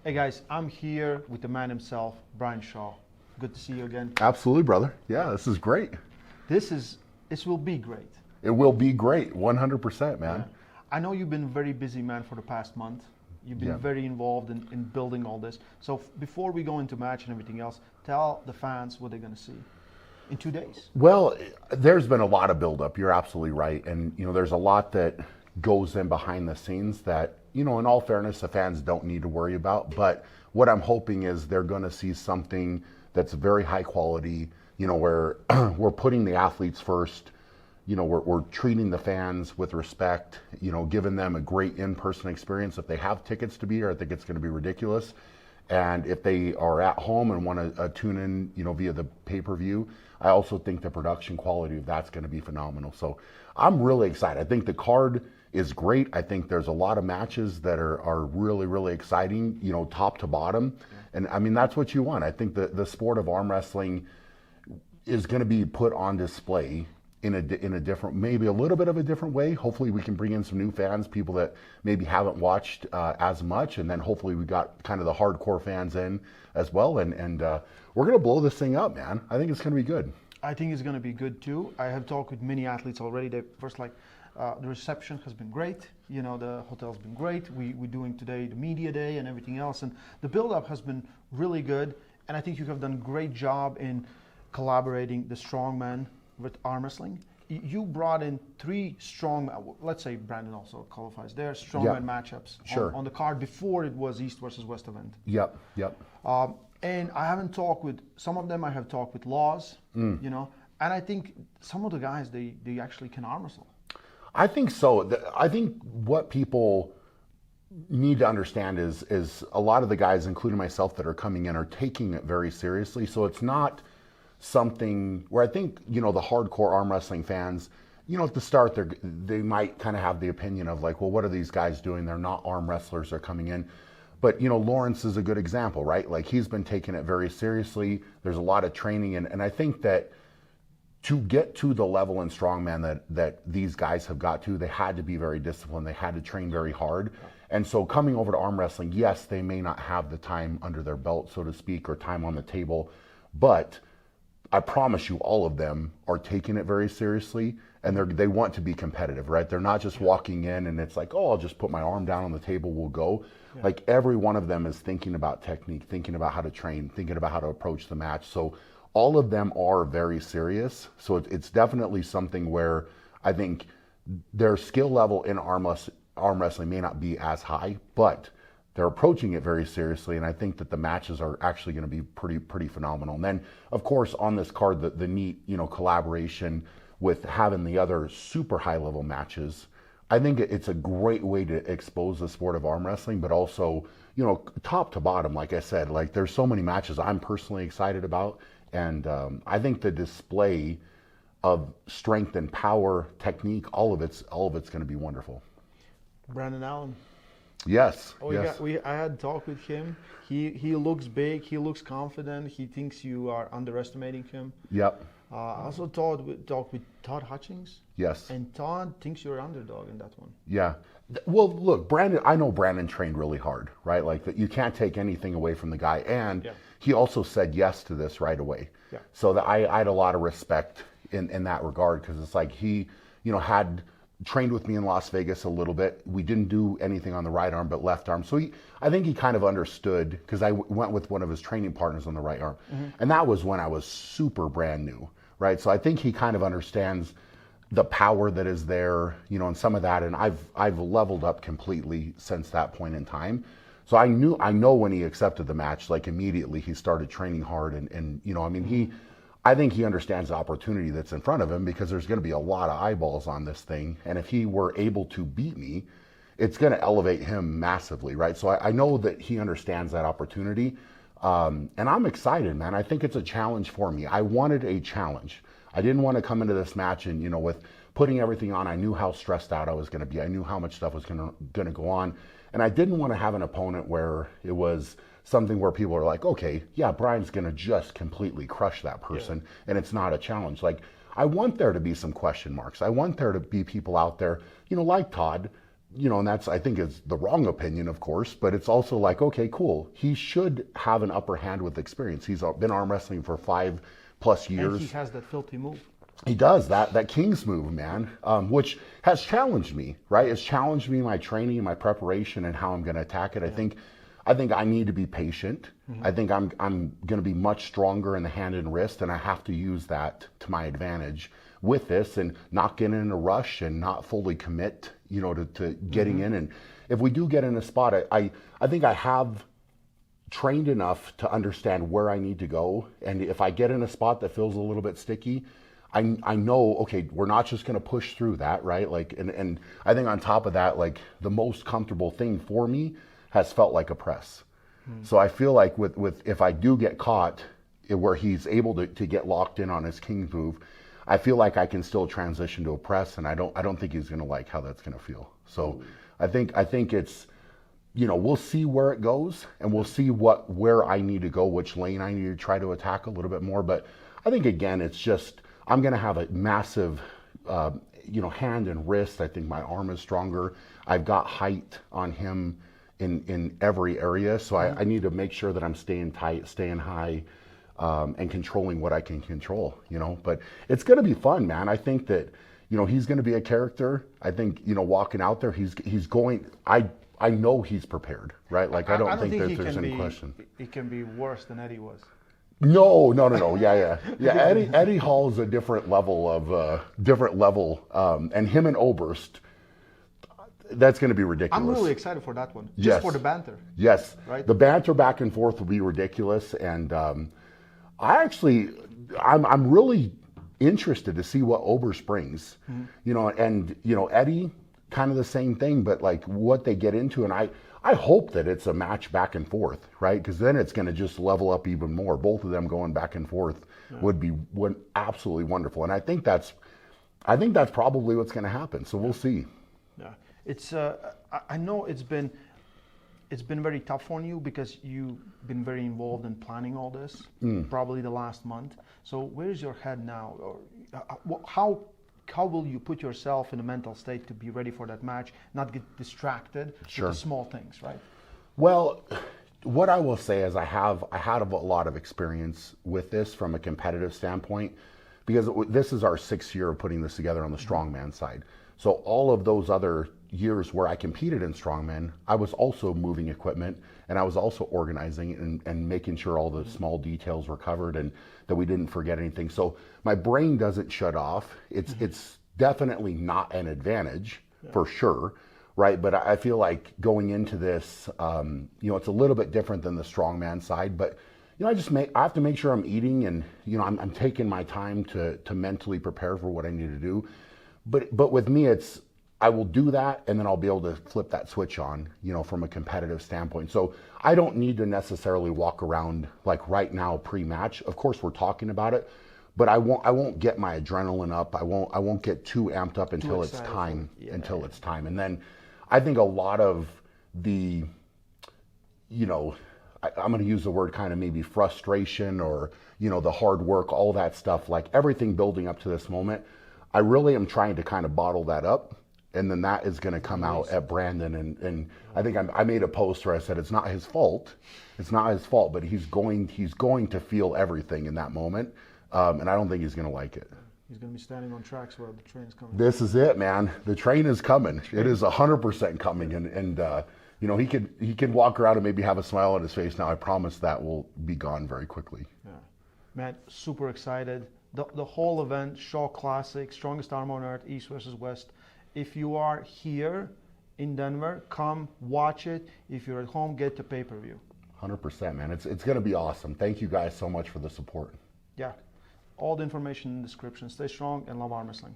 Hey guys, I'm here with the man himself, Brian Shaw. Good to see you again. Absolutely, brother. Yeah, this is great. This will be great. It will be great, 100%, Yeah. man. I know you've been very busy, man, for the past month. You've been Yeah. very involved in building all this. So before we go into match and everything else, tell the fans what they're going to see in 2 days. Well, there's been a lot of buildup. You're absolutely right. And, there's a lot that goes in behind the scenes that, in all fairness, the fans don't need to worry about. But what I'm hoping is they're going to see something that's very high quality, where we're putting the athletes first. We're treating the fans with respect, giving them a great in-person experience. If they have tickets to be here, I think it's going to be ridiculous. And if they are at home and want to tune in, via the pay-per-view, I also think the production quality of that's going to be phenomenal. So I'm really excited. I think the card is great. I think there's a lot of matches that are really, really exciting, top to bottom. And I mean, that's what you want. I think the sport of arm wrestling is going to be put on display in a different, maybe a little bit of a different way. Hopefully we can bring in some new fans, people that maybe haven't watched as much, and then hopefully we got kind of the hardcore fans in as well, and we're gonna blow this thing up, man. I think it's gonna be good. I think it's going to be good too. I have talked with many athletes already. They first the reception has been great. The hotel's been great. We're doing today the media day and everything else, and the build-up has been really good. And I think you have done a great job in collaborating the strongman with arm wrestling. You brought in 3 strong, let's say Brandon also qualifies there, strongman matchups Sure. on the card before it was East versus West event. Yep. And I haven't talked with, some of them I have talked with Laws, and I think some of the guys, they actually can arm wrestle. I think so. I think what people need to understand is a lot of the guys, including myself, that are coming in are taking it very seriously. So it's not something where I think, the hardcore arm wrestling fans, at the start, they might kind of have the opinion of like, well, what are these guys doing? They're not arm wrestlers, they're coming in. But, Lawrence is a good example, right? Like, he's been taking it very seriously. There's a lot of training. And I think that to get to the level in strongman that these guys have got to, they had to be very disciplined. They had to train very hard. And so coming over to arm wrestling, yes, they may not have the time under their belt, so to speak, or time on the table, but I promise you, all of them are taking it very seriously, and they want to be competitive, right? They're not just walking in and it's like, oh, I'll just put my arm down on the table, we'll go. Yeah. Like, every one of them is thinking about technique, thinking about how to train, thinking about how to approach the match. So all of them are very serious. So it's definitely something where I think their skill level in arm wrestling may not be as high, but they're approaching it very seriously, and I think that the matches are actually going to be pretty phenomenal. And then, of course, on this card, the neat collaboration with having the other super high level matches. I think it's a great way to expose the sport of arm wrestling, but also top to bottom. Like I said, like, there's so many matches I'm personally excited about, and I think the display of strength and power, technique, all of it's going to be wonderful. Brandon Allen. Yes. Oh, yes. I had talked with him. He looks big. He looks confident. He thinks you are underestimating him. Yep. I also talked with Todd Hutchings. Yes. And Todd thinks you're an underdog in that one. Yeah. Well, look, Brandon. I know Brandon trained really hard, right? Like, that, you can't take anything away from the guy, and he also said yes to this right away. Yeah. So that I had a lot of respect in that regard, because it's like he, had trained with me in Las Vegas a little bit. We didn't do anything on the right arm, but left arm. So I think he kind of understood, because I went with one of his training partners on the right arm. Mm-hmm. And that was when I was super brand new, right? So I think he kind of understands the power that is there, and some of that. And I've leveled up completely since that point in time. So I know when he accepted the match, like, immediately he started training hard, and I mean, I think he understands the opportunity that's in front of him, because there's going to be a lot of eyeballs on this thing. And if he were able to beat me, it's going to elevate him massively, right? So I know that he understands that opportunity. And I'm excited, man. I think it's a challenge for me. I wanted a challenge. I didn't want to come into this match and, with putting everything on, I knew how stressed out I was going to be. I knew how much stuff was going to go on. And I didn't want to have an opponent where it was something where people are like, okay, yeah, Brian's going to just completely crush that person, and it's not a challenge. Like, I want there to be some question marks. I want there to be people out there, like Todd, and that's, I think, is the wrong opinion, of course, but it's also like, okay, cool. He should have an upper hand with experience. He's been arm wrestling for 5+ years. And he has that filthy move. He does that King's move, man, which has challenged me, right? It's challenged me in my training and my preparation and how I'm going to attack it. I think I need to be patient. I think I'm going to be much stronger in the hand and wrist, and I have to use that to my advantage with this and not get in a rush and not fully commit, to getting in. And if we do get in a spot, I think I have trained enough to understand where I need to go. And if I get in a spot that feels a little bit sticky, I know, okay, we're not just going to push through that, right? Like, and I think on top of that, like, the most comfortable thing for me has felt like a press. So I feel like with if I do get caught where he's able to get locked in on his King's move, I feel like I can still transition to a press, and I don't think he's going to like how that's going to feel. So I think it's, we'll see where it goes, and we'll see where I need to go, which lane I need to try to attack a little bit more. But I think, again, it's just, I'm going to have a massive, hand and wrist. I think my arm is stronger. I've got height on him in every area. So I need to make sure that I'm staying tight, staying high, and controlling what I can control, But it's going to be fun, man. I think that, he's going to be a character. I think, walking out there, he's going, I know he's prepared, right? Like, I don't think that there's any question. He can be worse than Eddie was. No. Yeah. Eddie Hall is a different level, and him and Oberst, that's going to be ridiculous. I'm really excited for that one, just for the banter. Yes, right. The banter back and forth will be ridiculous, and I'm really interested to see what Oberst brings. And Eddie, kind of the same thing, but like what they get into, and I hope that it's a match back and forth, right? Because then it's going to just level up even more. Both of them going back and forth would be absolutely wonderful, and I think that's probably what's going to happen. So we'll see. Yeah, it's. I know it's been very tough on you because you've been very involved in planning all this, probably the last month. So where's your head now? Or how will you put yourself in a mental state to be ready for that match, not get distracted with the small things, right? Well, what I will say is I had a lot of experience with this from a competitive standpoint, because this is our 6th year of putting this together on the strongman side. So all of those other years where I competed in strongman, I was also moving equipment, and I was also organizing and making sure all the small details were covered and that we didn't forget anything. So my brain doesn't shut off. It's definitely not an advantage for sure, right? But I feel like going into this, it's a little bit different than the strongman side, but I have to make sure I'm eating, and I'm taking my time to mentally prepare for what I need to do. But with me, I will do that, and then I'll be able to flip that switch on, from a competitive standpoint. So I don't need to necessarily walk around like right now pre-match. Of course, we're talking about it, but I won't get my adrenaline up. I won't get too amped up until it's time. It's time. And then I think a lot of the, I'm going to use the word kind of maybe frustration or, the hard work, all that stuff, like everything building up to this moment, I really am trying to kind of bottle that up. And then that is going to come out at Brandon. And I think I made a post where I said, it's not his fault. It's not his fault, but he's going to feel everything in that moment. And I don't think he's going to like it. He's going to be standing on tracks where the train's coming. This is it, man. The train is coming. It is 100% coming. And he can walk around and maybe have a smile on his face. Now, I promise that will be gone very quickly. Yeah. Man, super excited. The whole event, Shaw Classic, Strongest Arm on Earth, East versus West. If you are here in Denver, come watch it. If you're at home, get the pay-per-view. 100%, man. It's going to be awesome. Thank you guys so much for the support. Yeah. All the information in the description. Stay strong and love arm wrestling.